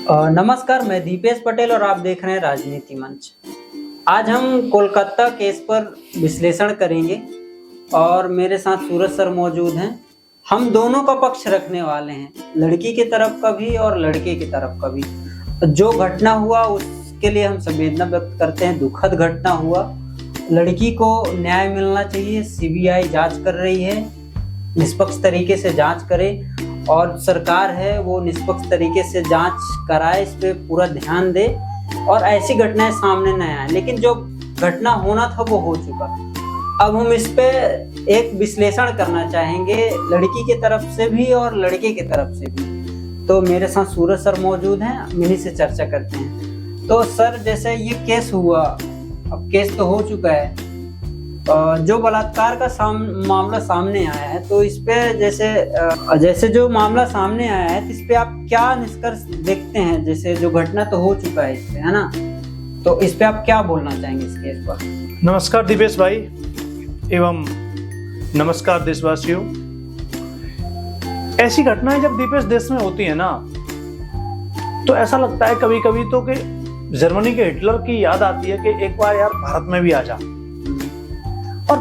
नमस्कार, मैं दीपेश पटेल और आप देख रहे हैं राजनीति मंच। आज हम कोलकाता केस पर विश्लेषण करेंगे और मेरे साथ सूरज सर मौजूद हैं। हम दोनों का पक्ष रखने वाले हैं, लड़की की तरफ का भी और लड़के की तरफ का भी। जो घटना हुआ उसके लिए हम संवेदना व्यक्त करते हैं। दुखद घटना हुआ, लड़की को न्याय मिलना चाहिए। सीबीआई जांच कर रही है, निष्पक्ष तरीके से जांच करे और सरकार है वो निष्पक्ष तरीके से जांच कराए, इस पे पूरा ध्यान दे और ऐसी घटनाएं सामने न आए। लेकिन जो घटना होना था वो हो चुका। अब हम इस पे एक विश्लेषण करना चाहेंगे, लड़की की तरफ से भी और लड़के की तरफ से भी। तो मेरे साथ सूरज सर मौजूद हैं, हम इन्हीं से चर्चा करते हैं। तो सर, जैसे ये केस हुआ, अब केस तो हो चुका है, जो बलात्कार का मामला सामने आया है, तो इस पे जैसे जो मामला सामने आया है, तो इस पे आप क्या निष्कर्ष देखते हैं? जैसे जो घटना तो हो चुका है इस पे, है ना, तो इस पे आप क्या बोलना चाहेंगे इस केस पर? नमस्कार दीपेश भाई एवं नमस्कार देशवासियों। ऐसी घटनाएं जब दीपेश देश में होती है ना, तो ऐसा लगता है कभी कभी तो कि जर्मनी के हिटलर की याद आती है कि एक बार यार भारत में भी आ जा और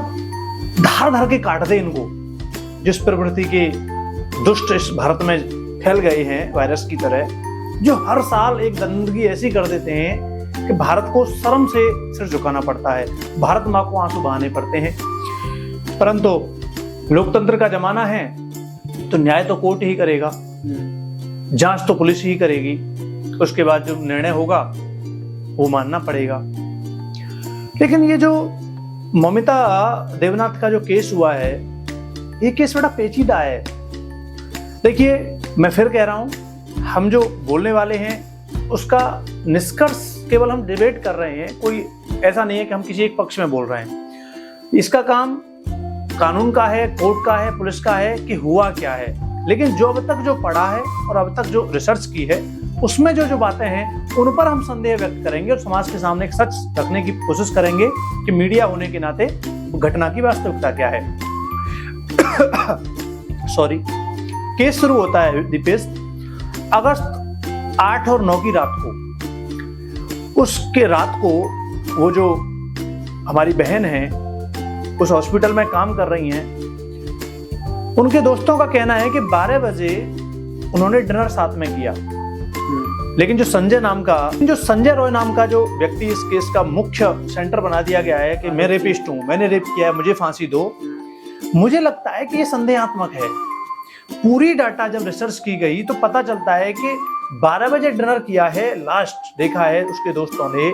धार धार के काट दे इनको। जिस प्रवृत्ति के दुष्ट इस भारत में फैल गए हैं वायरस की तरह, जो हर साल एक गंदगी ऐसी कर देते हैं कि भारत को शर्म से सिर झुकाना पड़ता है, भारत माँ को आंसू बहाने पड़ते हैं। परंतु लोकतंत्र का जमाना है तो न्याय तो कोर्ट ही करेगा, जांच तो पुलिस ही करेगी, उसके बाद जो निर्णय होगा वो मानना पड़ेगा। लेकिन ये जो ममिता देवनाथ का जो केस हुआ है, ये केस बड़ा पेचीदा है। देखिए, मैं फिर कह रहा हूं, हम जो बोलने वाले हैं उसका निष्कर्ष केवल हम डिबेट कर रहे हैं, कोई ऐसा नहीं है कि हम किसी एक पक्ष में बोल रहे हैं। इसका काम कानून का है, कोर्ट का है, पुलिस का है कि हुआ क्या है। लेकिन जो अब तक जो पढ़ा है और अब तक जो रिसर्च की है, उसमें जो जो बातें हैं उन पर हम संदेह व्यक्त करेंगे और समाज के सामने एक सच रखने की कोशिश करेंगे कि मीडिया होने के नाते घटना की वास्तविकता क्या है। सॉरी। केस शुरू होता है दीपेश अगस्त 8 और 9 की रात को। उसके रात को वो जो हमारी बहन है उस हॉस्पिटल में काम कर रही हैं, उनके दोस्तों का कहना है कि 12 बजे उन्होंने डिनर साथ में किया। लेकिन जो संजय रॉय नाम का जो व्यक्ति इस केस का मुख्य सेंटर बना दिया गया है कि मैं रेपिस्ट हूं, मैंने रेप किया है, मुझे फांसी दो, मुझे लगता है कि ये संदेहात्मक है। पूरी डाटा जब रिसर्च की गई तो पता चलता है कि 12 बजे डिनर किया है, लास्ट देखा है उसके दोस्तों ने,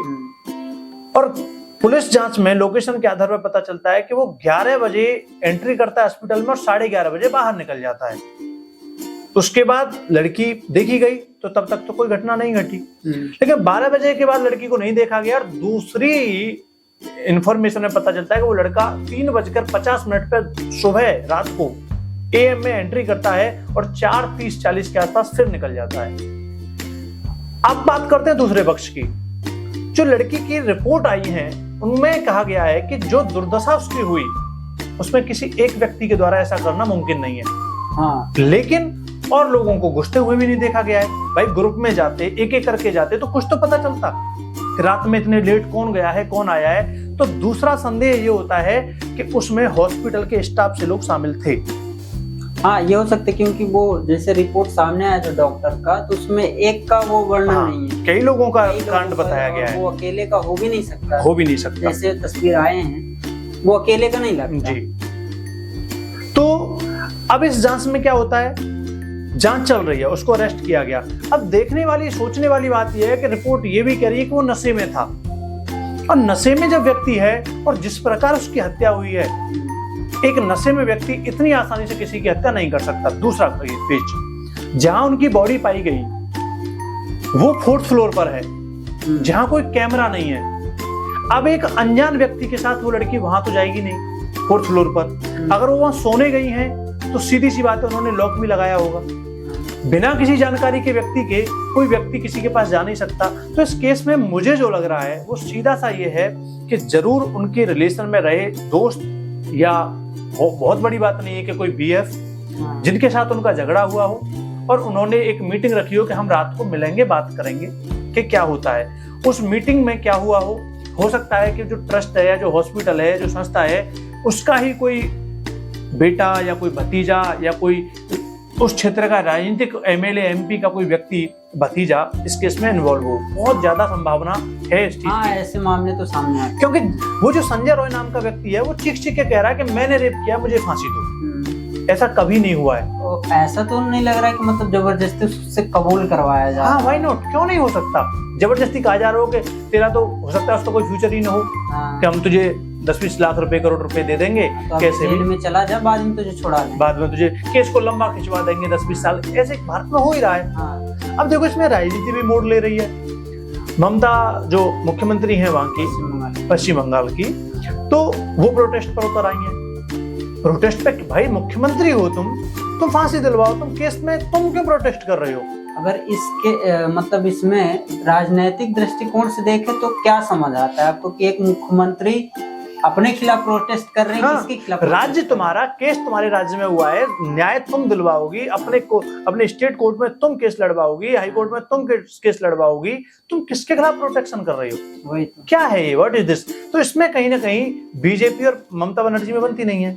और पुलिस जांच में लोकेशन के आधार पर पता चलता है कि वो 11 बजे एंट्री करता है हॉस्पिटल में और 11:30 बजे बाहर निकल जाता है। उसके बाद लड़की देखी गई तो तब तक तो कोई घटना नहीं घटी। लेकिन 12 बजे के बाद लड़की को नहीं देखा गया और दूसरी इंफॉर्मेशन में पता चलता है कि वो लड़का 3:50 पर सुबह रात को AM में एंट्री करता है और 4:30-40 के आसपास फिर निकल जाता है। अब बात करते हैं दूसरे पक्ष की। जो लड़की की रिपोर्ट आई है उनमें कहा गया है कि जो दुर्दशा उसकी हुई उसमें किसी एक व्यक्ति के द्वारा ऐसा करना मुमकिन नहीं है। हाँ। लेकिन और लोगों को घुसते हुए भी नहीं देखा गया है। भाई ग्रुप में जाते, एक एक करके जाते तो कुछ तो पता चलता कि रात में इतने लेट कौन गया है, कौन आया है। तो दूसरा संदेह ये होता है कि उसमें हॉस्पिटल के स्टाफ से लोग शामिल थे। हाँ, ये हो सकता है क्योंकि वो जैसे रिपोर्ट सामने आया था डॉक्टर का, तो उसमें एक का वो वर्णन नहीं है, कई लोगों का कांड बताया गया है। वो अकेले का हो भी नहीं सकता। जैसे तस्वीर आए हैं वो अकेले का नहीं लगता जी। तो अब इस जांच में क्या होता है, जांच चल रही है, उसको अरेस्ट किया गया। अब देखने वाली सोचने वाली बात यह है कि रिपोर्ट ये भी कह रही है कि वो नशे में था, और नशे में जब व्यक्ति है और जिस प्रकार उसकी हत्या हुई है, एक नशे में व्यक्ति इतनी आसानी से किसी की हत्या नहीं कर सकता। दूसरा पेज, जहां उनकी बॉडी पाई गई वो 4th फ्लोर पर है, जहां कोई कैमरा नहीं है। अब एक अनजान व्यक्ति के साथ वो लड़की वहां तो जाएगी नहीं 4th फ्लोर पर। अगर वो वहां सोने गई हैं तो सीधी सी बात है उन्होंने लॉक भी लगाया होगा। बिना किसी जानकारी के व्यक्ति के कोई व्यक्ति किसी के पास जा नहीं सकता। तो इस केस में मुझे जो लग रहा है वो सीधा सा ये है कि जरूर उनके रिलेशन में रहे दोस्त, या बहुत बड़ी बात नहीं है कि कोई BF जिनके साथ उनका झगड़ा हुआ हो, और उन्होंने एक मीटिंग रखी हो कि हम रात को मिलेंगे, बात करेंगे कि क्या होता है। उस मीटिंग में क्या हुआ हो सकता है कि जो ट्रस्ट है या जो हॉस्पिटल है, जो संस्था है, उसका ही कोई बेटा या कोई भतीजा या कोई उस क्षेत्र का राजनीतिक एमएलए एमपी का कोई व्यक्ति भतीजा इस केस में इन्वॉल्व हो। बहुत ज्यादा संभावना है इस चीज हाँ, ऐसे मामले तो सामने आते हैं। क्योंकि वो जो संजय रॉय नाम का व्यक्ति है वो चीख के कह रहा है कि मैंने रेप किया, मुझे फांसी दो। ऐसा कभी नहीं हुआ है। तो ऐसा तो नहीं लग रहा है कि मतलब जबरदस्ती उससे कबूल करवाया जाए। हाँ, व्हाई नॉट, क्यों नहीं हो सकता। जबरदस्ती कहा जा रहा हो कि तेरा तो हो सकता है उसका कोई फ्यूचर ही ना हो, हाँ। कि हम तुझे 10-20 लाख रुपए, करोड़ रुपए दे देंगे, तो कैसे जेल भी में चला जा, बाद में तुझे छुड़ा देंगे। बाद में तुझे केस को लंबा खिंचवा देंगे 10-20 साल। ऐसे भारत में हो ही रहा है। हाँ। अब देखो इसमें राजनीति भी मोड़ ले रही है। ममता जो मुख्यमंत्री है वहां की, पश्चिम बंगाल की, तो वो प्रोटेस्ट पर उतर आई है। प्रोटेस्ट पे भाई मुख्यमंत्री हो तुम फांसी दिलवाओ, तुम केस में तुम क्यों प्रोटेस्ट कर रहे हो? अगर इसके मतलब इसमें राजनीतिक दृष्टिकोण से देखें तो क्या समझ आता है आपको कि एक मुख्यमंत्री अपने खिलाफ प्रोटेस्ट कर रहे हैं? हाँ, किसके खिलाफ? राज्य तुम्हारा, केस तुम्हारे राज्य में हुआ है, न्याय तुम दिलवाओगी, अपने स्टेट कोर्ट में तुम केस लड़वाओगी, हाई कोर्ट में तुम केस लड़वाओगी, तुम किसके खिलाफ प्रोटेक्शन कर रही हो? वही तो। क्या है ये, व्हाट इज दिस? तो इसमें कहीं ना कहीं बीजेपी और ममता बनर्जी में बनती नहीं है।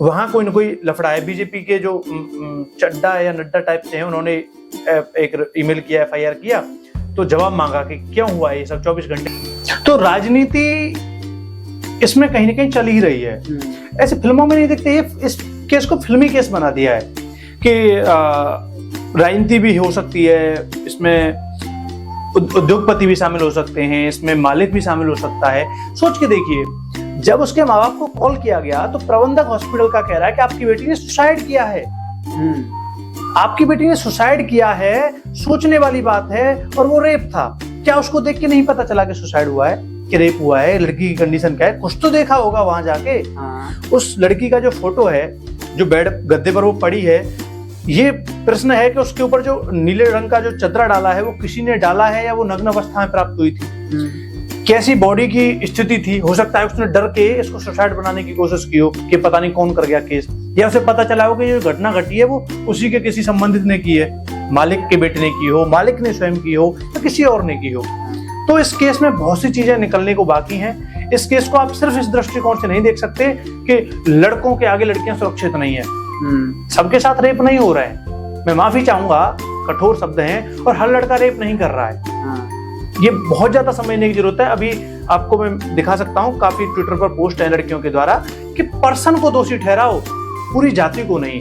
वहां कोई ना कोई लफड़ा है। बीजेपी के जो चड्डा या नड्डा टाइप से हैं, उन्होंने एक ईमेल किया, FIR किया, तो जवाब मांगा कि क्यों हुआ है ये सब 24 घंटे। तो राजनीति इसमें कहीं ना कहीं चल ही रही है। ऐसे फिल्मों में नहीं देखते, ये इस केस को फिल्मी केस बना दिया है कि राजनीति भी हो सकती है, इसमें उद्योगपति भी शामिल हो सकते हैं, इसमें मालिक भी शामिल हो सकता है। सोच के देखिए, जब उसके माँ बाप को कॉल किया गया तो प्रबंधक हॉस्पिटल का कह रहा है कि आपकी बेटी ने सुसाइड किया है। आपकी बेटी ने सुसाइड किया है, सोचने वाली बात है, और वो रेप था। क्या उसको देख के नहीं पता चला कि सुसाइड हुआ है, कि रेप हुआ है, लड़की की कंडीशन क्या है? कुछ तो देखा होगा वहां जाके। हाँ। उस लड़की का जो फोटो है, जो बेड गद्दे पर वो पड़ी है, ये प्रश्न है कि उसके ऊपर जो नीले रंग का जो चदरा डाला है वो किसी ने डाला है या वो नग्न अवस्था में प्राप्त हुई थी? कैसी बॉडी की स्थिति थी? हो सकता है उसने डर के इसको सुसाइड बनाने की कोशिश की हो कि पता नहीं कौन कर गया केस, या उसे पता चला हो कि ये घटना घटी है वो उसी के किसी संबंधित ने की है, मालिक के बेटे ने की हो, मालिक ने स्वयं की हो, या किसी और ने की हो। तो इस केस में बहुत सी चीजें निकलने को बाकी हैं। इस केस को आप सिर्फ इस दृष्टिकोण से नहीं देख सकते कि लड़कों के आगे लड़कियां सुरक्षित नहीं है। सबके साथ रेप नहीं हो रहा है, मैं माफी चाहूंगा, कठोर शब्द हैं, और हर लड़का रेप नहीं कर रहा है। ये बहुत ज्यादा समझने की जरूरत है। अभी आपको मैं दिखा सकता हूँ, काफी ट्विटर पर पोस्ट है लड़कियों के द्वारा कि पर्सन को दोषी ठहराओ, पूरी जाति को नहीं,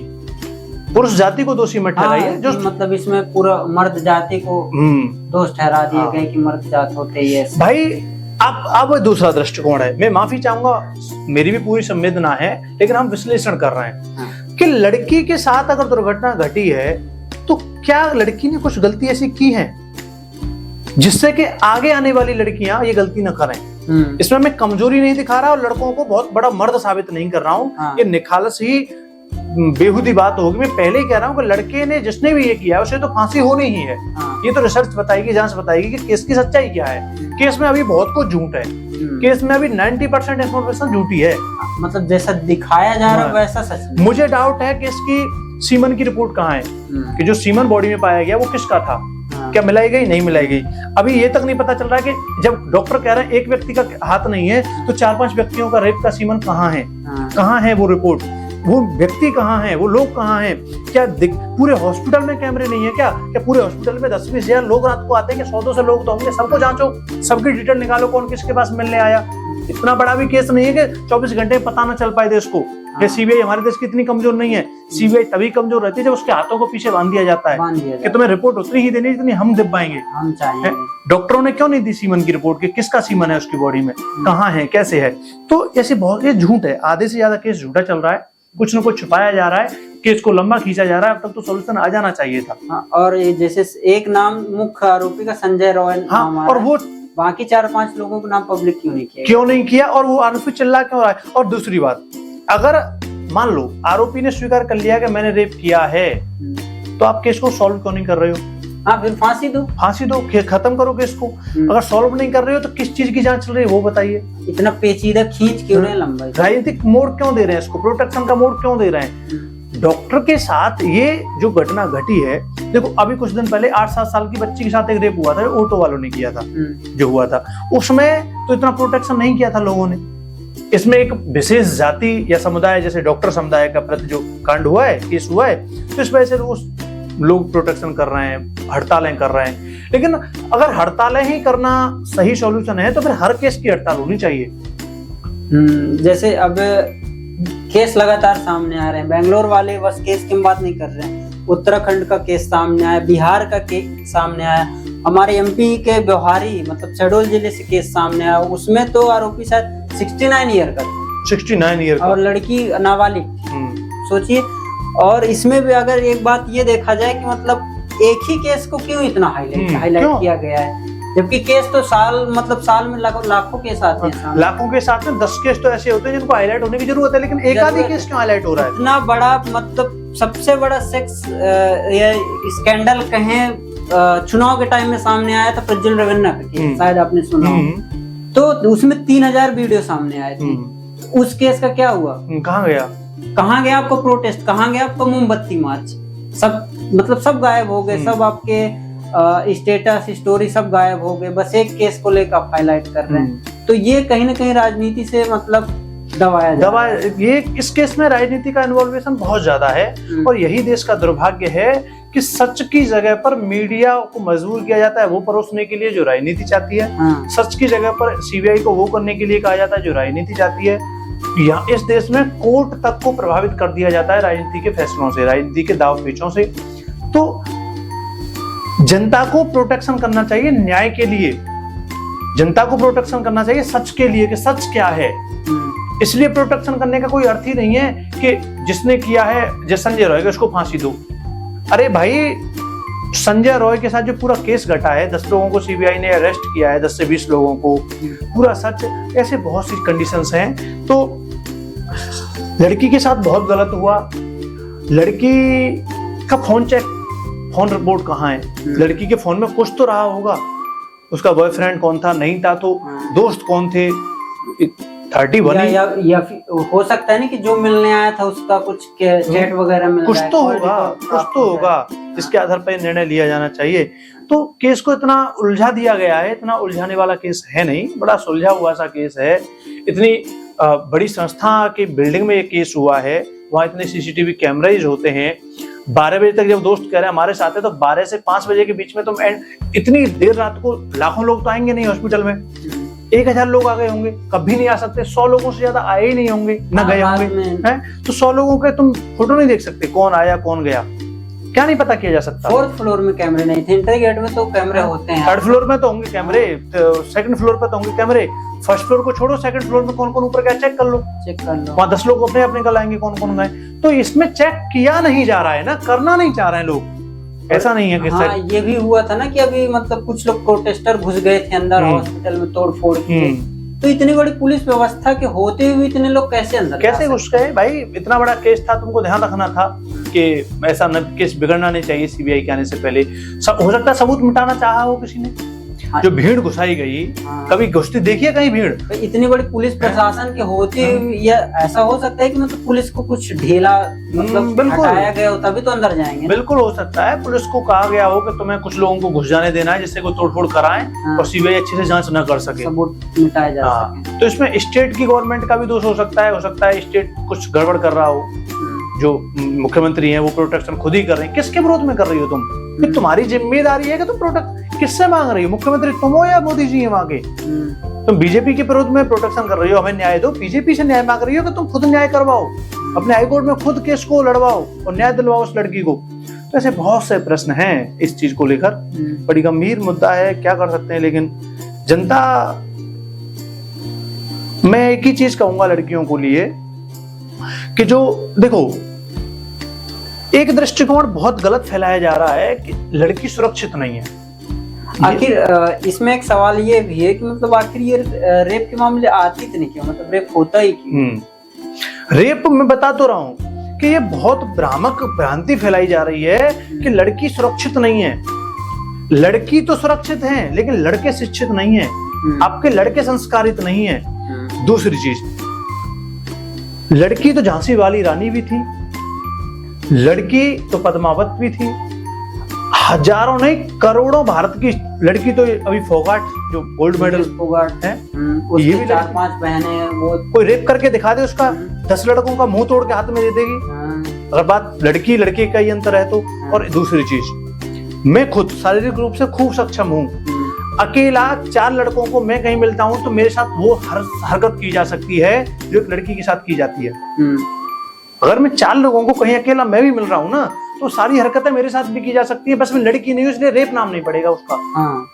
पुरुष जाति को दोषी मत ठहराइए। जो मतलब इसमें पूरा मर्द जाति को दोष ठहरा दिए गए कि मर्द जात होते ही है। भाई अब दूसरा दृष्टिकोण है। मैं माफी चाहूंगा, मेरी भी पूरी संवेदना है, लेकिन हम विश्लेषण कर रहे हैं कि लड़की के साथ अगर दुर्घटना घटी है तो क्या लड़की ने कुछ गलती ऐसी की है जिससे कि आगे आने वाली लड़कियां ये गलती न करें? इसमें मैं कमजोरी नहीं दिखा रहा और लड़कों को बहुत बड़ा मर्द साबित नहीं कर रहा हूं। ये निखालस ही बेहुदी बात होगी। मैं पहले ही कह रहा हूं कि लड़के ने, जिसने भी ये किया है, उसे तो फांसी होनी ही है। ये तो रिसर्च बताएगी, जांच बताएगी कि केस की सच्चाई क्या है। केस में अभी बहुत कुछ झूठ है, केस में अभी 90% इंफॉर्मेशन झूठी है। मतलब जैसा दिखाया जा रहा है वैसा सच। मुझे डाउट है कि इसकी सीमन की रिपोर्ट कहाँ है, कि जो सीमन बॉडी में पाया गया वो किसका था, क्या मिलाई गई, नहीं मिलाई गई। अभी ये तक नहीं पता चल रहा है कि जब डॉक्टर कह रहे हैं एक व्यक्ति का हाथ नहीं है तो 4-5 व्यक्तियों का रेप का सीमन कहाँ है? कहाँ है वो रिपोर्ट? वो व्यक्ति कहाँ है? वो लोग कहाँ हैं? क्या पूरे हॉस्पिटल में कैमरे नहीं है क्या? पूरे हॉस्पिटल में 10-20 हजार लोग रात को आते हैं? 100-200 लोग तो होंगे। सबको जांचो, सबकी डिटेल निकालो, कौन किसके पास मिलने आया। इतना बड़ा भी केस नहीं है कि 24 घंटे में पता ना चल पाए देश को। सीबीआई हमारे देश की इतनी कमजोर नहीं है। सीबीआई तभी कमजोर रहती है जब उसके हाथों को पीछे बांध दिया जाता है कि तुम्हें रिपोर्ट उतनी ही देनी जितनी हम दे पाएंगे। डॉक्टरों ने क्यों नहीं दी सीमन की रिपोर्ट कि किसका सीमन है उसकी बॉडी में, कहाँ है, कैसे है? तो ऐसे बहुत, ये झूठ है। आधे से ज्यादा केस झूठा चल रहा है, कुछ न कुछ छुपाया जा रहा है, केस को लंबा खींचा जा रहा है। अब तक तो सोल्यूशन आ जाना चाहिए था। और जैसे एक नाम मुख्य आरोपी का संजय रॉय, और वो बाकी 4-5 लोगों का नाम पब्लिक क्यों नहीं किया और वो आरोपी चिल्ला क्यों रहा है? और दूसरी बात, अगर मान लो आरोपी ने स्वीकार कर लिया कि मैंने रेप किया है, तो आप केस को सॉल्व क्यों नहीं कर रहे हो? फिर फांसी दो, खत्म करो केस को। अगर सॉल्व नहीं कर रहे हो तो किस चीज की जांच चल रही है वो बताइए। इतना पेचीदा खींच क्यों रहे हैं, लंबाई? राजनीतिक मोड़ क्यों दे रहे हैं इसको? प्रोटेक्शन का मोड़ क्यों दे रहे हैं? डॉक्टर के साथ ये जो घटना घटी है, देखो अभी कुछ दिन पहले 8-7 साल की बच्ची के साथ एक रेप हुआ था, ऑटो वालों ने किया था, जो हुआ था उसमें तो इतना प्रोटेक्शन नहीं किया था लोगों ने। इसमें एक विशेष जाति या समुदाय जैसे डॉक्टर समुदाय का प्रति जो कांड हुआ है, केस हुआ है, तो इस वजह से लोग प्रोटेक्शन कर रहे हैं, हड़तालें कर रहे हैं। लेकिन अगर हड़तालें ही करना सही सॉल्यूशन है तो फिर हर केस की हड़ताल होनी चाहिए। जैसे अब केस लगातार सामने आ रहे हैं, बेंगलोर वाले बस केस की बात नहीं कर रहे हैं, उत्तराखंड का केस सामने आया, बिहार का केस सामने आया, हमारे एमपी के बिहारी मतलब शहडोल जिले से केस सामने आया, उसमें तो आरोपी शायद 69 ईयर का था, 69 ईयर और लड़की नाबालिग सोचिए। और इसमें भी अगर एक बात ये देखा जाए कि मतलब एक ही केस को क्यों इतना हाईलाइट किया गया है, जबकि केस तो साल में लाखों केस आते हैं, लाखों के साथ में 10 केस तो ऐसे होते हैं जिनको हाईलाइट होने की जरूरत है, लेकिन एक आधी केस क्यों हाईलाइट हो रहा है? इतना बड़ा मतलब सबसे बड़ा सेक्स स्कैंडल कहें चुनाव के टाइम में सामने आया था, प्रज्वल रेवन्ना का केस, शायद आपने सुना हो। तो उसमें 3000 वीडियो सामने आए थे। उस केस का क्या हुआ? कहाँ गया आपको प्रोटेस्ट, कहाँ गया आपको मोमबत्ती मार्च? सब गायब हो गए, सब आपके स्टेटस स्टोरी सब गायब हो गए, बस एक केस को लेकर आप हाईलाइट कर रहे हैं। तो ये कहीं ना कहीं राजनीति से मतलब दबाया ये इस केस में राजनीति का इन्वॉल्वेशन बहुत ज्यादा है, और यही देश का दुर्भाग्य है कि सच की जगह पर मीडिया को मजबूर किया जाता है वो परोसने के लिए जो राजनीति चाहती है, सच की जगह पर सीबीआई को वो करने के लिए कहा जाता है जो राजनीति चाहती है। यहाँ इस देश में कोर्ट तक को प्रभावित कर दिया जाता है राजनीति के फैसलों से, राजनीति के दाव पेचों से। तो जनता को प्रोटेक्शन करना चाहिए न्याय के लिए, जनता को प्रोटेक्शन करना चाहिए सच के लिए कि सच क्या है। इसलिए प्रोटेक्शन करने का कोई अर्थ ही नहीं है कि जिसने किया है जैसे संजय रॉय को उसको फांसी दो। अरे भाई, संजय रॉय के साथ जो पूरा केस घटा है, 10 लोगों को सीबीआई ने अरेस्ट किया है, 10 से 20 लोगों को, पूरा सच, ऐसे बहुत सी कंडीशंस हैं। तो लड़की के साथ बहुत गलत हुआ। लड़की का फोन रिपोर्ट कहाँ है? लड़की के फोन में कुछ तो रहा होगा, उसका बॉयफ्रेंड कौन था, नहीं था तो दोस्त कौन थे, 31 या हो सकता है ना कि जो मिलने आया था उसका कुछ चैट वगैरह मिल कुछ तो होगा जिसके आधार पर निर्णय लिया जाना चाहिए। तो केस को इतना उलझा दिया गया है, इतना उलझाने वाला केस है नहीं, बड़ा सुलझा हुआ सा केस है। इतनी बड़ी संस्था की बिल्डिंग में ये केस हुआ है, वहाँ इतने सीसीटीवी कैमरेज होते हैं। 12 बजे तक जब दोस्त कह रहे हैं हमारे साथ है, तो 12 से 5 बजे के बीच में तुम इतनी देर रात को लाखों लोग तो आएंगे नहीं हॉस्पिटल में, 1000 लोग आ गए होंगे, कभी नहीं आ सकते, 100 लोगों से ज्यादा आए ही नहीं होंगे, न गए होंगे हैं। तो 100 लोगों के तुम फोटो नहीं देख सकते, कौन आया कौन गया, क्या नहीं पता किया जा सकता। 4th फ्लोर में कैमरे नहीं थे, इंटर गेट में तो कैमरे होते हैं। 3rd फ्लोर में तो होंगे कैमरे, 2nd फ्लोर पर तो होंगे कैमरे, 1st फ्लोर को छोड़ो, 2nd फ्लोर में कौन कौन ऊपर गया चेक कर लो। वहाँ 10 लोग अपने अपने कल आएंगे कौन कौन गए। तो इसमें चेक किया नहीं जा रहा है ना, करना नहीं चाह रहे हैं लोग, ऐसा नहीं है कि हाँ, ये भी हुआ था ना कि अभी मतलब कुछ लोग प्रोटेस्टर घुस गए थे अंदर, हॉस्पिटल में तोड़ फोड़ किए। तो इतनी बड़ी पुलिस व्यवस्था के होते हुए इतने लोग कैसे अंदर कैसे घुस गए? भाई इतना बड़ा केस था, तुमको ध्यान रखना था कि ऐसा केस बिगड़ना नहीं चाहिए सीबीआई के आने से पहले। हो सकता है सबूत मिटाना चाहा हो किसी ने। जो भीड़ घुसाई गई, कभी घुसती देखी है कहीं भीड़? इतनी बड़ी पुलिस प्रशासन के होते या ऐसा हो सकता है कि मतलब पुलिस को कुछ ढीला मतलब हटाया गया हो तभी तो अंदर जाएंगे। बिल्कुल हो सकता है पुलिस को कहा गया हो कि तुम्हें कुछ लोगों को घुस जाने देना है जिससे कोई तोड़फोड़ कराएं और सीबीआई अच्छे से जांच न कर सके, सबूत मिटाया जा सके। तो इसमें स्टेट की गवर्नमेंट का भी दोष हो सकता है स्टेट कुछ गड़बड़ कर रहा हो। जो मुख्यमंत्री हैं वो प्रोटेक्शन खुद ही कर रहे हैं, किसके विरोध में कर रही हो तुम? कि तुम्हारी जिम्मेदारी है कि तुम प्रोटेक्ट किससे मांग रही हो? मुख्यमंत्री तुम हो या मोदी जी है वहां के? तुम बीजेपी के विरोध में प्रोटेक्शन कर रही हो, हमें न्याय दो। बीजेपी से न्याय मांग रही हो कि तुम खुद न्याय करवाओ, अपने हाईकोर्ट में खुद केस को लड़वाओ और न्याय दिलवाओ उस लड़की को। तो ऐसे बहुत से प्रश्न हैं इस चीज को लेकर, बड़ी गंभीर मुद्दा है, क्या कर सकते हैं। लेकिन जनता, मैं एक ही चीज कहूंगा लड़कियों को लिए कि जो देखो, एक दृष्टिकोण बहुत गलत फैलाया जा रहा है कि लड़की सुरक्षित नहीं है। आखिर इसमें एक सवाल ये भी है कि मतलब आखिर ये रेप के मामले आती नहीं क्यों, मतलब रेप होता ही क्यों? रेप मैं बता तो रहा हूं कि ये बहुत भ्रामक भ्रांति फैलाई जा रही है कि लड़की सुरक्षित नहीं है। लड़की तो सुरक्षित है लेकिन लड़के शिक्षित नहीं है, आपके लड़के संस्कारित नहीं है। दूसरी चीज, लड़की तो झांसी वाली रानी भी थी, लड़की तो पद्मावत भी थी, हजारों नहीं करोड़ों भारत की लड़की तो अभी फोगाट जो गोल्ड मेडल फोगाट है, उसके ये भी 4-5 बहनें हैं, वो कोई रेप करके दिखा दे उसका 10 लड़कों का मुंह तोड़ के हाथ में दे देगी। अगर बात लड़की लड़के का ही अंतर है तो। और दूसरी चीज, मैं खुद शारीरिक रूप से खूब सक्षम हूँ, अकेला 4 लड़कों को मैं कहीं मिलता हूँ तो मेरे साथ वो हर हरकत की जा सकती है जो एक लड़की के साथ की जाती है। अगर मैं 4 लोगों को कहीं अकेला मैं भी मिल रहा हूँ ना तो सारी हरकतें मेरे साथ भी की जा सकती है, बस मैं लड़की नहीं हूँ इसलिए रेप नाम नहीं पड़ेगा उसका।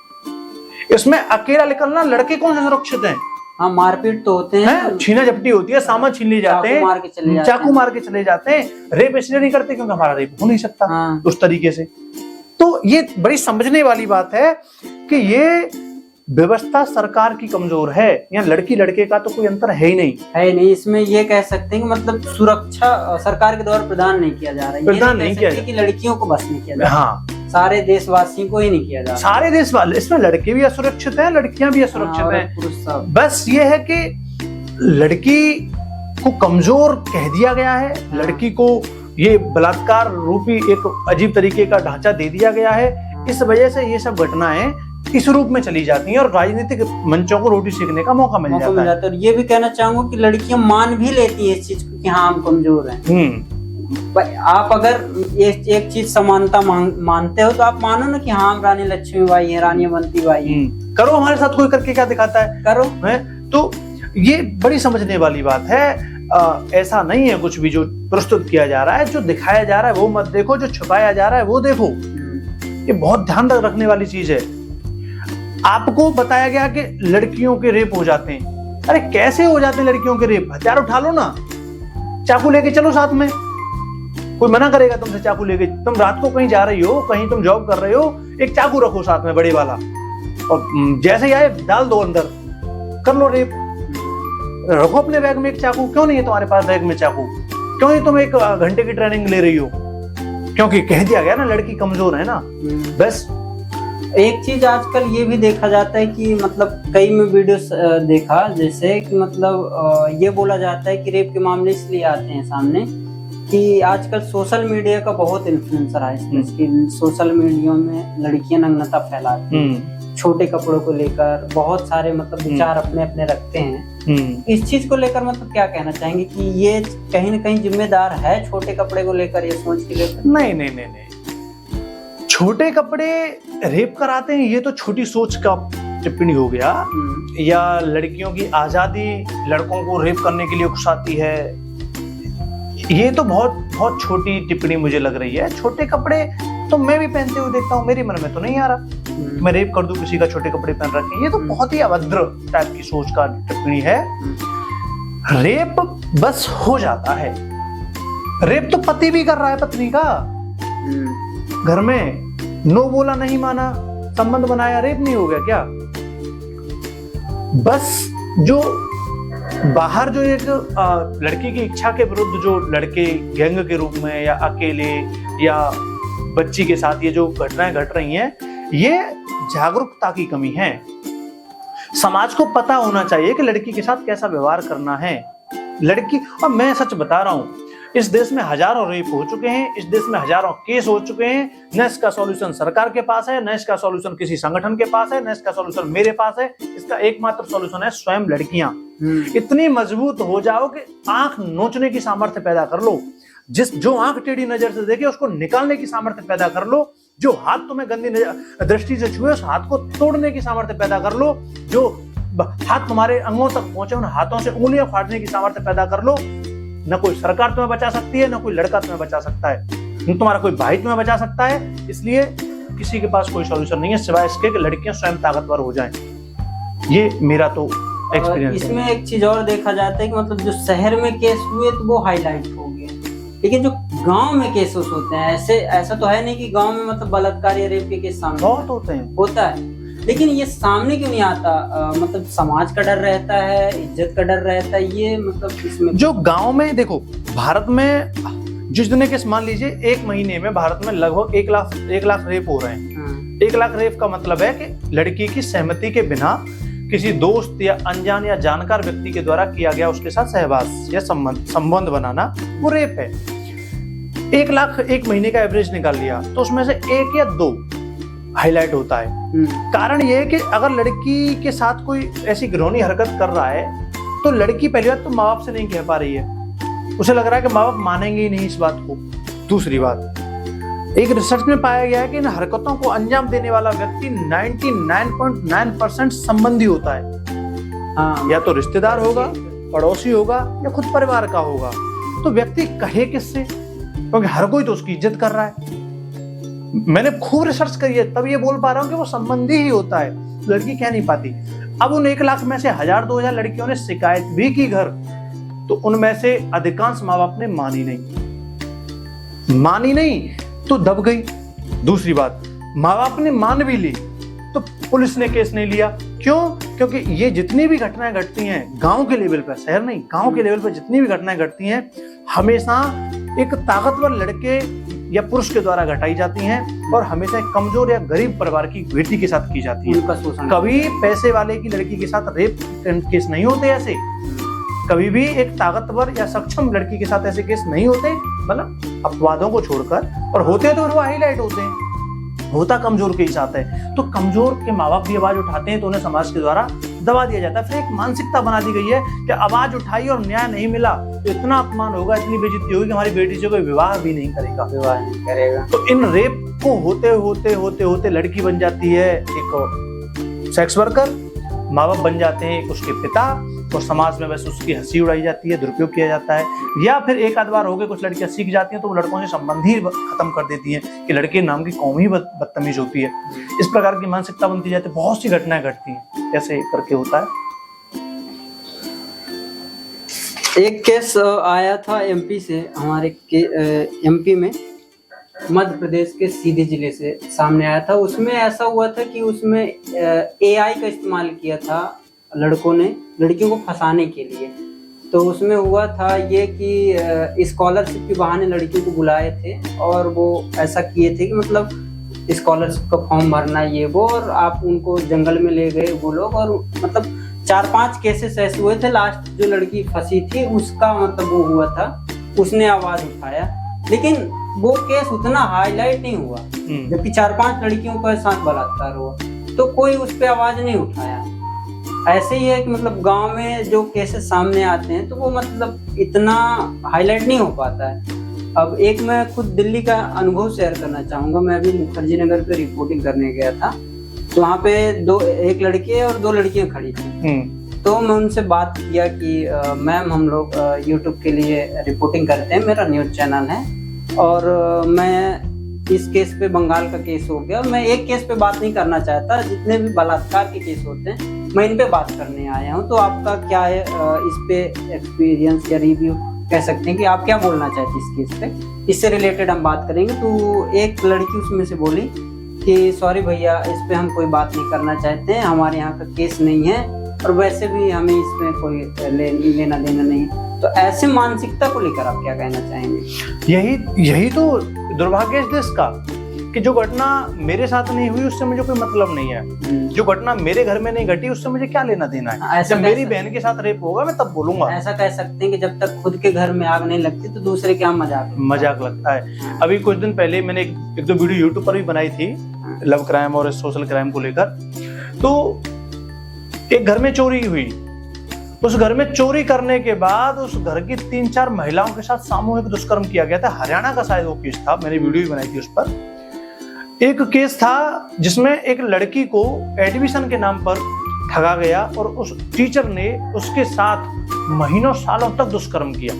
इसमें अकेला निकलना, लड़के कौन से सुरक्षित हैं? हाँ, मारपीट तो होते हैं, छीना झपटी होती है, सामान छीन लिए जाते हैं, चाकू मार के चले जाते हैं। रेप इसलिए नहीं करते क्योंकि हमारा रेप हो नहीं सकता उस तरीके से। तो ये बड़ी समझने वाली बात है कि ये व्यवस्था सरकार की कमजोर है, या लड़की लड़के का तो कोई अंतर है ही नहीं। इसमें ये कह सकते हैं कि मतलब सुरक्षा सरकार के द्वारा प्रदान नहीं किया जा रहा है, प्रदान नहीं किया कि लड़कियों को बस नहीं किया जा रहा। हाँ, सारे देशवासियों को ही नहीं किया जा रहा। सारे देश वाले, इसमें लड़के भी असुरक्षित हैं, लड़कियां भी असुरक्षित हैं। बस ये है कि लड़की को कमजोर कह दिया गया है, लड़की को ये बलात्कार रूपी एक अजीब तरीके का ढांचा दे दिया गया है। इस वजह से ये सब घटनाएं इस रूप में चली जाती हैं और राजनीतिक मंचों को रोटी सेकने का मौका मिल जाता है। और ये भी कहना चाहूंगा कि लड़कियां मान भी लेती है इस चीज को कि हाँ हम कमजोर हैं। आप अगर एक चीज समानता मानते हो तो आप मानो ना कि हाँ हम रानी लक्ष्मीबाई हैं, रानी अवंती बाई हैं। करो, हमारे साथ कोई करके क्या दिखाता है, करो है। तो ये बड़ी समझने वाली बात है। ऐसा नहीं है कुछ भी जो प्रस्तुत किया जा रहा है, जो दिखाया जा रहा है वो मत देखो, जो छुपाया जा रहा है वो देखो। ये बहुत ध्यान रखने वाली चीज है। आपको बताया गया कि लड़कियों के रेप हो जाते हैं। अरे कैसे हो जाते हैं लड़कियों के रेप? हथियार उठा लो ना, चाकू लेके चलो साथ में, कोई मना करेगा तुमसे चाकू लेके? तुम रात को कहीं जा रही हो, कहीं तुम जॉब कर रहे हो, एक चाकू रखो साथ में बड़े वाला, और जैसे ही आए डाल दो अंदर, कर लो रेप। रखो अपने बैग में एक चाकू। क्यों नहीं है तुम्हारे पास बैग में चाकू? क्यों नहीं तुम 1 घंटे की ट्रेनिंग ले रही हो? क्योंकि कह दिया गया ना लड़की कमजोर है ना। बस एक चीज आजकल ये भी देखा जाता है कि मतलब कई में वीडियोस देखा, जैसे कि मतलब ये बोला जाता है कि रेप के मामले इसलिए आते हैं सामने कि आजकल सोशल मीडिया का बहुत इन्फ्लुएंसर है इसमें। सोशल मीडिया में लड़कियां नग्नता फैलाती हैं, छोटे कपड़ों को लेकर बहुत सारे मतलब विचार अपने अपने रखते हैं। इस चीज को लेकर मतलब क्या कहना चाहेंगे कि ये कहीं ना कहीं जिम्मेदार है छोटे कपड़े को लेकर, ये सोच के लेकर? नहीं, छोटे कपड़े रेप कराते हैं ये तो छोटी सोच का टिप्पणी हो गया। या लड़कियों की आजादी लड़कों को रेप करने के लिए उकसाती है, ये तो बहुत बहुत छोटी टिप्पणी मुझे लग रही है। छोटे कपड़े तो मैं भी पहनते हुए देखता हूँ, मेरे मन में तो नहीं आ रहा मैं रेप कर दूं किसी का छोटे कपड़े पहन रखे। ये तो बहुत ही अभद्र टाइप की सोच का टिप्पणी है। रेप बस हो जाता है, रेप तो पति भी कर रहा है पत्नी का घर में, नो बोला नहीं माना, संबंध बनाया, रेप नहीं हो गया क्या? बस जो बाहर जो एक लड़की की इच्छा के विरुद्ध जो लड़के गैंग के रूप में या अकेले या बच्ची के साथ ये जो घटनाएं घट रही हैं, ये जागरूकता की कमी है। समाज को पता होना चाहिए कि लड़की के साथ कैसा व्यवहार करना है। लड़की, और मैं सच बता रहा हूं, इस देश में हजारों रेप हो चुके हैं, इस देश में हजारों केस हो चुके हैं। न इसका सॉल्यूशन सरकार के पास है, न इसका सॉल्यूशन किसी संगठन के पास है, न इसका सॉल्यूशन मेरे पास है। इसका एकमात्र सॉल्यूशन है स्वयं लड़कियां। इतनी मजबूत हो जाओ कि आंख नोचने की सामर्थ्य पैदा कर लो, जो आंख टेढ़ी नजर से देखे उसको निकालने की सामर्थ्य पैदा कर लो, जो हाथ तुम्हें गंदी दृष्टि से छुए उस हाथ को तोड़ने की सामर्थ्य पैदा कर लो, जो हाथ तुम्हारे अंगों तक पहुंचे उन हाथों से उंगलियां फाड़ने की सामर्थ्य पैदा कर लो। न कोई सरकार तुम्हें बचा सकती है, न कोई लड़का तुम्हें बचा सकता है, न तुम्हारा कोई भाई तुम्हें बचा सकता है। इसलिए किसी के पास कोई सॉल्यूशन नहीं है सिवाय इसके कि लड़कियां स्वयं ताकतवर हो जाएं। ये मेरा तो एक्सपीरियंस है। इसमें एक चीज और देखा जाता है कि मतलब जो शहर में केस हुए तो वो हाईलाइट हो गए, लेकिन जो गांव में केसेस होते हैं ऐसा तो है नहीं कि गांव में मतलब बलात्कार या रेप के केस सामने बहुत होते हैं, होता है, लेकिन ये सामने क्यों नहीं आता? मतलब समाज का डर रहता है, इज्जत का डर रहता है, ये मतलब इसमें जो गांव में देखो, भारत में जिस दिन केस मान लीजिए 1 महीने में भारत में लगभग 1 लाख रेप हो रहे हैं। 1 लाख रेप का मतलब है कि लड़की की सहमति के बिना किसी दोस्त या अनजान या जानकार व्यक्ति के द्वारा किया गया उसके साथ सहवास या संबंध बनाना, वो रेप है। 1 लाख एक महीने का एवरेज निकाल लिया तो उसमें से 1 या 2 हाईलाइट होता है। कारण ये है कि अगर लड़की के साथ कोई ऐसी घिनौनी हरकत कर रहा है तो लड़की पहली बात तो माँ बाप से नहीं कह पा रही है, उसे लग रहा है कि माँ बाप मानेंगे ही नहीं इस बात को। दूसरी बात, एक रिसर्च में पाया गया है कि इन हरकतों को अंजाम देने वाला व्यक्ति 99.9% संबंधी होता है। हाँ, या तो रिश्तेदार होगा, पड़ोसी होगा या खुद परिवार का होगा। तो व्यक्ति कहे किससे, क्योंकि हर कोई तो उसकी इज्जत कर रहा है। मैंने खूब रिसर्च करी है तब ये बोल पा रहा हूँ कि वो संबंधी ही होता है, लड़की कह नहीं पाती। अब उन 1 लाख में से 1000-2000 लड़कियों ने शिकायत भी की घर, तो उनमें से अधिकांश माँ बाप ने मानी नहीं तो दब गई। दूसरी बात, माँ बाप ने मान भी ली तो पुलिस ने केस नहीं लिया। क्यों? क्योंकि ये जितनी भी घटनाएं घटती हैं गांव के लेवल पर, शहर नहीं, गांव के लेवल पर जितनी भी घटनाएं घटती हैं हमेशा एक ताकतवर लड़के या पुरुष के द्वारा घटाई जाती हैं और हमेशा एक कमजोर या गरीब परिवार की बेटी के साथ की जाती है। उनका शोषण। कभी पैसे वाले की लड़की के साथ रेप केस नहीं होते ऐसे, कभी भी एक ताकतवर या सक्षम लड़की के साथ ऐसे केस नहीं होते, मतलब अपवादों को छोड़कर, और होते हैं तो वो हाईलाइट होते हैं, होता कमजोर के ही साथ है। तो कमजोर के माँ बाप भी आवाज उठाते हैं तो उन्हें समाज के द्वारा दबा दिया जाता है। फिर एक मानसिकता बना दी गई है कि आवाज उठाई और न्याय नहीं मिला तो इतना अपमान होगा, इतनी बेइज्जती होगी कि हमारी बेटी से कोई विवाह भी नहीं करेगा। तो इन रेप को होते होते लड़की बन जाती है एक सेक्स वर्कर, माँ बाप बन जाते हैं एक उसके पिता, और समाज में बस उसकी हंसी उड़ाई जाती है, दुरुपयोग किया जाता है। या फिर एक आध बार हो गए, कुछ लड़कियां सीख जाती हैं तो वो लड़कों से संबंध ही खत्म कर देती हैं कि लड़के नाम की कौम ही बदतमीज होती है। इस प्रकार की मानसिकता बनती जाती है। बहुत सी घटनाएं घटती हैं, ऐसे करके होता है। एक केस आया था एमपी से, हमारे एमपी में मध्य प्रदेश के सीधे जिले से सामने आया था। उसमें ऐसा हुआ था कि उसमें एआई का इस्तेमाल किया था लड़कों ने लड़कियों को फंसाने के लिए। तो उसमें हुआ था ये कि स्कॉलरशिप के बहाने लड़कियों को बुलाए थे और वो ऐसा किए थे कि मतलब स्कॉलरशिप का फॉर्म भरना ये वो, और आप उनको जंगल में ले गए वो लोग, और मतलब 4-5 केसेस ऐसे हुए थे। लास्ट जो लड़की फंसी थी उसका मतलब वो हुआ था, उसने आवाज उठाया, लेकिन वो केस उतना हाईलाइट नहीं हुआ, जबकि 4-5 लड़कियों के साथ बलात्कार हुआ तो कोई उस पर आवाज नहीं उठाया। ऐसे ही है कि मतलब गांव में जो केसेस सामने आते हैं तो वो मतलब इतना हाईलाइट नहीं हो पाता है। अब एक मैं खुद दिल्ली का अनुभव शेयर करना चाहूँगा। मैं अभी मुखर्जी नगर पे रिपोर्टिंग करने गया था, तो वहाँ पे एक लड़के और 2 लड़कियां खड़ी थी। तो मैं उनसे बात किया कि मैम हम लोग यूट्यूब के लिए रिपोर्टिंग करते हैं, मेरा न्यूज़ चैनल है, और मैं इस केस पे बंगाल का केस हो गया, मैं एक केस पे बात नहीं करना चाहता, जितने भी बलात्कार के केस होते हैं मैं इन पे बात करने आया हूँ। तो आपका क्या है इस पे एक्सपीरियंस या रिव्यू कह सकते हैं कि आप क्या बोलना चाहते हैं इस केस पे, इससे रिलेटेड हम बात करेंगे। तो एक लड़की उसमें से बोली कि सॉरी भैया, इस पे हम कोई बात नहीं करना चाहते हैं, हमारे यहाँ का केस नहीं है और वैसे भी हमें इसमें कोई लेना देना नहीं। तो ऐसे मानसिकता को लेकर आप क्या कहना चाहेंगे? यही तो दुर्भाग्य है देश का कि जो घटना मेरे साथ नहीं हुई उससे मुझे कोई मतलब नहीं है, जो घटना मेरे घर में नहीं घटी उससे मुझे क्या लेना देना है। जब मेरी बहन के साथ रेप होगा मैं तब बोलूंगा। ऐसा कह सकते हैं कि जब तक खुद के घर में आग नहीं लगती तो दूसरे क्या मजाक लगता है। अभी कुछ दिन पहले मैंने एक 2 वीडियो यूट्यूब पर भी बनाई थी लव क्राइम और सोशल क्राइम को लेकर। तो एक घर में चोरी हुई, उस घर में चोरी करने के बाद उस घर की 3-4 महिलाओं के साथ सामूहिक दुष्कर्म किया गया था। हरियाणा का शायद वो केस था, मैंने वीडियो भी बनाई थी उस पर। एक केस था जिसमें एक लड़की को एडमिशन के नाम पर ठगा गया और उस टीचर ने उसके साथ महीनों सालों तक दुष्कर्म किया।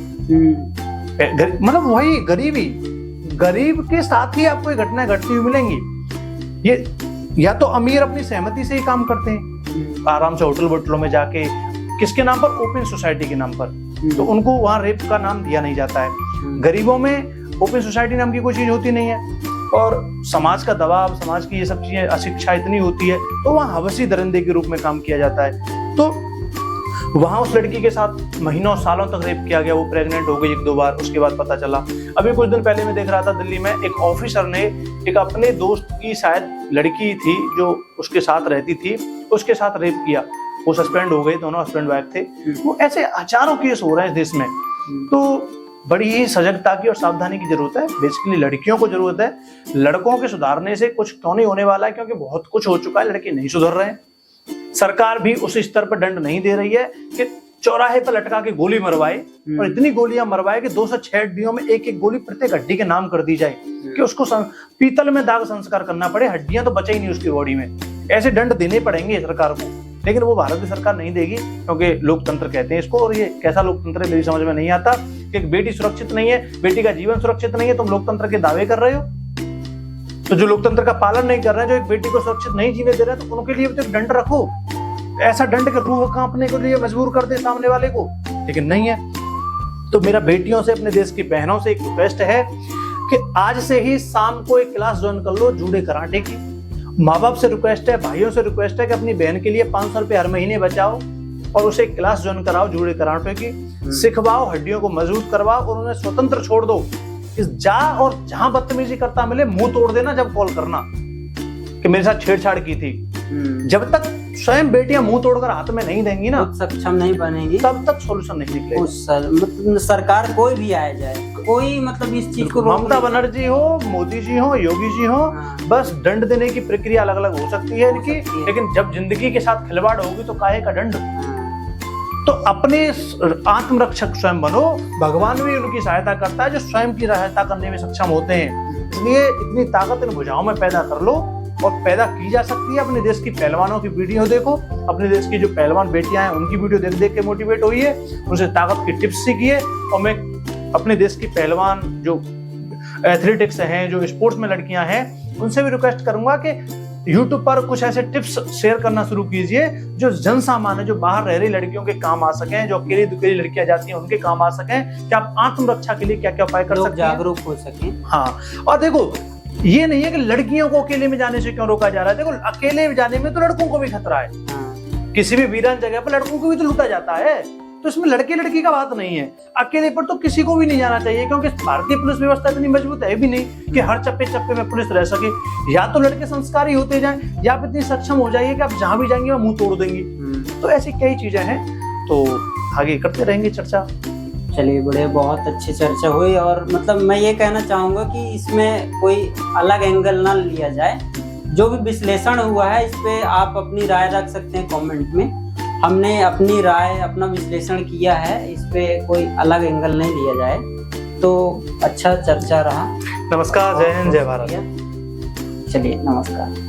मतलब वही गरीब के साथ ही आपको ये घटनाएं घटती हुई मिलेंगी। ये या तो अमीर अपनी सहमति से ही काम करते हैं, आराम से होटल वोटलों में जाके, किसके नाम पर? ओपन सोसाइटी के नाम पर, तो उनको वहां रेप का नाम दिया नहीं जाता है। गरीबों में ओपन सोसाइटी नाम की कोई चीज होती नहीं है, और समाज का दबाव, समाज की ये सब चीजें, अशिक्षा इतनी होती है तो वहां हवसी दरिंदे के रूप में काम किया जाता है। तो वहां उस लड़की के साथ महीनों सालों तक रेप किया गया। वो प्रेग्नेंट हो गई 1-2 बार, उसके बाद पता चला। अभी कुछ दिन पहले मैं देख रहा था दिल्ली में एक ऑफिसर ने एक अपने दोस्त की शायद लड़की थी जो उसके साथ रहती थी, उसके साथ रेप किया। वो सस्पेंड हो गए, दोनों हस्बैंड वाइफ थे। वो ऐसे हजारों केस हो रहे हैं इस देश में। तो बड़ी ही सजगता की और सावधानी की जरूरत है। बेसिकली लड़कियों को जरूरत है, लड़कों के सुधारने से कुछ क्यों नहीं होने वाला है, क्योंकि बहुत कुछ हो चुका है, लड़के नहीं सुधर रहे हैं। सरकार भी उस स्तर पर दंड नहीं दे रही है कि चौराहे पर लटका के गोली मरवाए, और इतनी गोलियां मरवाए कि 2 से 6 हड्डियों में एक एक गोली प्रत्येक हड्डी के नाम कर दी जाए कि उसको पीतल में दाग संस्कार करना पड़े, हड्डियां तो बचे ही नहीं उसकी बॉडी में। ऐसे दंड देने पड़ेंगे सरकार को, लेकिन वो भारत की सरकार नहीं देगी, क्योंकि लोकतंत्र कहते हैं इसको, और ये कैसा लोकतंत्र है मेरी समझ में नहीं आता कि एक बेटी सुरक्षित नहीं है, बेटी का जीवन सुरक्षित नहीं है, तुम लोकतंत्र के दावे कर रहे हो। तो जो लोकतंत्र का पालन नहीं कर रहे हैं, जो एक बेटी को सुरक्षित नहीं जीने दे रहे हैं, तो उनके लिए तो दंड रखो, ऐसा दंड के रूह कांपने के लिए मजबूर कर दे सामने वाले को, लेकिन नहीं है। तो मेरा बेटियों से, अपने देश की बहनों से एक रिक्वेस्ट है कि आज से ही शाम को एक क्लास ज्वाइन कर लो जूडो कराटे की। माँ बाप से रिक्वेस्ट है, भाइयों से रिक्वेस्ट है कि अपनी बहन के लिए 500 रुपये हर महीने बचाओ और उसे एक क्लास ज्वाइन कराओ जूडो कराटे की, सिखवाओ, हड्डियों को मजबूत करवाओ और उन्हें स्वतंत्र छोड़ दो। इस और जहां बदतमीजी करता मिले मुंह तोड़ देना जब कॉल करना कि मेरे साथ छेड़छाड़ की थी। जब तक स्वयं बेटियां मुंह तोड़कर हाथ में नहीं देंगी ना, सक्षम नहीं बनेगी, तब तक सॉल्यूशन नहीं निकलेगा। मतलब सरकार कोई भी आए जाए, कोई मतलब इस चीज को, ममता बनर्जी हो, मोदी जी हो, योगी जी हो, बस दंड देने की प्रक्रिया अलग अलग हो सकती है इनकी, लेकिन जब जिंदगी के साथ खिलवाड़ होगी तो काहे का दंड। तो अपने आत्मरक्षक स्वयं बनो, भगवान भी उनकी सहायता करता है जो स्वयं की सहायता करने में सक्षम होते हैं। इसलिए इतनी ताकत इन भुजाओं में पैदा कर लो, और पैदा की जा सकती है। अपने देश की पहलवानों की वीडियो देखो, अपने देश की जो पहलवान बेटियां हैं उनकी वीडियो देख देख के मोटिवेट होइए, उनसे ताकत की टिप्स सीखिए। और मैं अपने देश की पहलवान जो एथलेटिक्स हैं, जो स्पोर्ट्स में लड़कियां हैं, उनसे भी रिक्वेस्ट करूंगा कि YouTube पर कुछ ऐसे टिप्स शेयर करना शुरू कीजिए जो जन सामान्य, जो बाहर रह रही लड़कियों के काम आ सकें, जो अकेली दुकेली लड़कियां जाती हैं उनके काम आ सकें, कि आप आत्मरक्षा के लिए क्या क्या उपाय कर सकते हैं, जागरूक हो सकें। हाँ, और देखो ये नहीं है कि लड़कियों को अकेले में जाने से क्यों रोका जा रहा है। देखो अकेले जाने में तो लड़कों को भी खतरा है, किसी भी वीरान जगह पर लड़कों को भी तो लूटा जाता है, तो इसमें लड़के लड़की का बात नहीं है। अकेले पर तो किसी को भी नहीं जाना चाहिए, क्योंकि भारतीय पुलिस व्यवस्था इतनी मजबूत है भी नहीं कि हर चप्पे चप्पे में पुलिस रह सके। या तो लड़के संस्कारी होते जाएं, या आप इतनी सक्षम हो जाइए कि आप जहां भी जाएंगे वो मुंह तोड़ देंगे। तो ऐसी कई चीजें हैं, तो आगे करते रहेंगे चर्चा। चलिए बड़े, बहुत अच्छी चर्चा हुई, और मतलब मैं ये कहना चाहूंगा कि इसमें कोई अलग एंगल ना लिया जाए। जो भी विश्लेषण हुआ है इस पे आप अपनी राय रख सकते हैं कमेंट में। हमने अपनी राय, अपना विश्लेषण किया है, इस पे कोई अलग एंगल नहीं लिया जाए। तो अच्छा चर्चा रहा। नमस्कार, जय हिंद, जय भारत। चलिए नमस्कार।